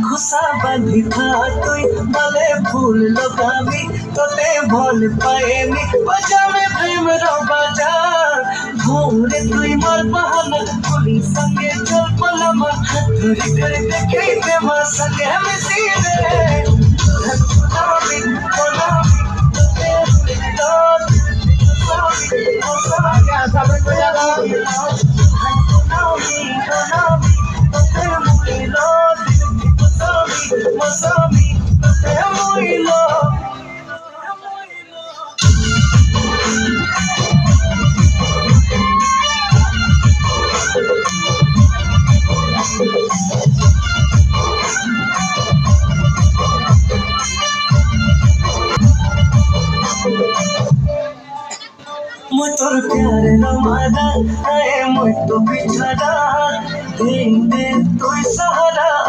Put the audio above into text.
খুসা বাঁধি তুই বলে ফুল লগাবি তোতে ভল পায়েনি বাজারে প্রেমের বাজার ভোরে তুই মার বাহানা পুলিশ সঙ্গে চল পলামা হাত ধরি করে দেখাইতে মা সঙ্গে মিশি রে मुझ तोर प्यार न माना आए मुझ तो बिछड़ा दिन दिन तू सहारा।